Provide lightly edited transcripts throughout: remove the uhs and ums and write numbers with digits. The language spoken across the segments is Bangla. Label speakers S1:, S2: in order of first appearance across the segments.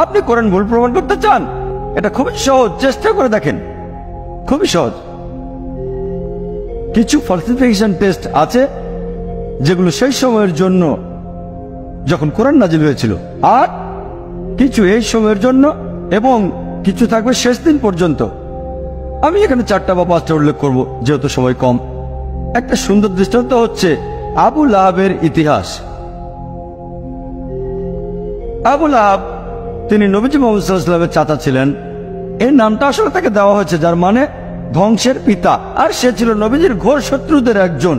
S1: আপনি কোরআন ভুল প্রমাণ করতে চান, এটা খুবই সহজ, চেষ্টা করে দেখেন, খুবই সহজ। কিছু ফলসিফিকেশন টেস্ট আছে যেগুলো সেই সময়ের জন্য যখন কোরআন নাজিল হয়েছিল, আর কিছু এই সময়ের জন্য, এবং কিছু থাকবে শেষ দিন পর্যন্ত। আমি এখানে 4টা বা 5টা উল্লেখ করব যেহেতু সময় কম। একটা সুন্দর দৃষ্টান্ত হচ্ছে আবু লাহাবের ইতিহাস। আবু লাহাব তিনি নবীজি মুহাম্মদ সাল্লাল্লাহু আলাইহি ওয়াসাল্লামের চাচা ছিলেন। এই নামটা আসলে তাকে দেওয়া হয়েছে যার মানে ধ্বংসের পিতা, আর সে ছিল নবীজির ঘোর শত্রুদের একজন।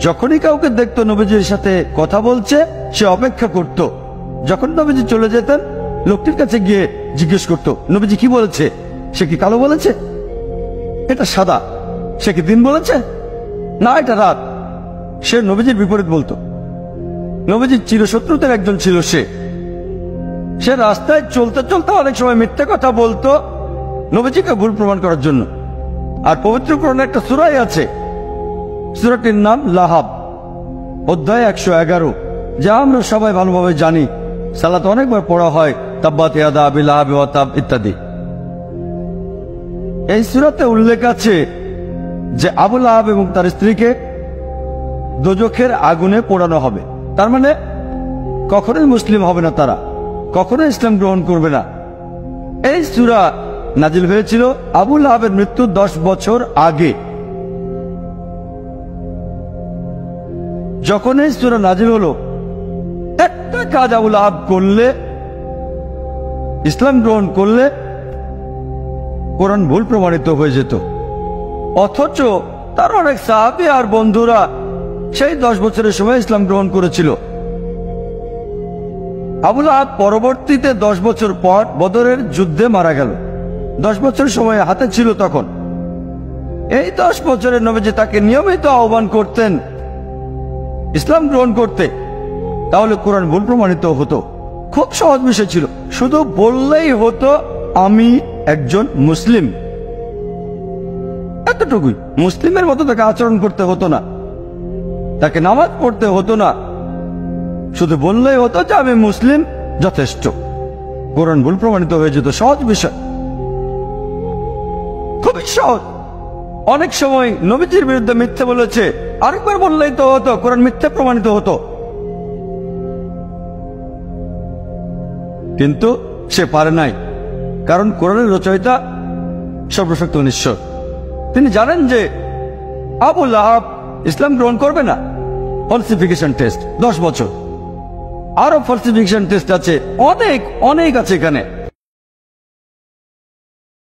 S1: যখনই কাউকে দেখতো নবীজির সাথে কথা বলছে, সে অপেক্ষা করত। যখন নবীজি চলে যেতেন, লোকটির কাছে গিয়ে জিজ্ঞেস করত, নবীজি কি বলেছে? সে কি কালো বলেছে? এটা সাদা। সে কি দিন বলেছে? না, এটা রাত। সে নবীজির বিপরীত বলতো। নবীজির চিরশত্রুদের একজন ছিল সে রাস্তায় চলতে চলতে অনেক সময় মিথ্যে কথা বলতো নবীজিকে ভুল প্রমাণ করার জন্য। আর পবিত্র কোরআনে একটা সূরাই আছে, সূরাটির নাম লাহাব, অধ্যায় 111, যা আমরা সবাই ভালোভাবে জানি। সালাতে অনেকবার পড়া হয়, তাব্বাত ইয়াদা আবি লাহাব ওয়া তাব ইত্যাদি। এই সূরাতে উল্লেখ আছে যে আবু লাহাব এবং তার স্ত্রীকে দোজখের আগুনে পোড়ানো হবে। তার মানে কখনোই মুসলিম হবে না, তারা কখনোই ইসলাম গ্রহণ করবে না। এই সূরা নাজিল হয়েছিল আবু লাহাবের মৃত্যুর 10 বছর আগে। যখন এই সূরা নাজিল হলো, একটা কাজ আবু লাহাব করলে, ইসলাম গ্রহণ করলে কোরআন ভুল প্রমাণিত হয়ে যেত। অথচ তার অনেক সাহাবী আর বন্ধুরা সেই 10 বছরের সময় ইসলাম গ্রহণ করেছিল। আবু লাহাব পরবর্তীতে 10 বছর পর বদরের যুদ্ধে মারা গেল। 10 বছর সময় হাতে ছিল তখন। এই 10 বছরের নবীজি তাকে নিয়মিত আহ্বান করতেন ইসলাম গ্রহণ করতে, তাহলে কোরআন ভুল প্রমাণিত হতো। খুব সহজ বিষয় ছিল, শুধু বললেই হতো আমি একজন মুসলিম, এতটুকুই। মুসলিমের মতো তাকে আচরণ করতে হতো না, তাকে নামাজ পড়তে হতো না, শুধু বললেই হতো যে আমি মুসলিম, যথেষ্ট। কোরআন ভুল প্রমাণিত হয়ে যেত। সহজ বিষয়, খুবই সহজ। অনেক সময় নবীজির বিরুদ্ধে মিথ্যে বলেছে, আরেকবার বললেই তো হতো, কোরআন মিথ্যে প্রমাণিত হতো। কিন্তু সে পারে নাই, কারণ কোরআনের রচয়িতা সর্বশক্ত ঈশ্বর। তিনি জানেন যে আবু লাহাব ইসলাম গ্রহণ করবে না। ফলসিফিকেশন টেস্ট 10 বছর, আরো ফলসিফিকেশন টেস্ট আছে, অনেক অনেক আছে এখানে।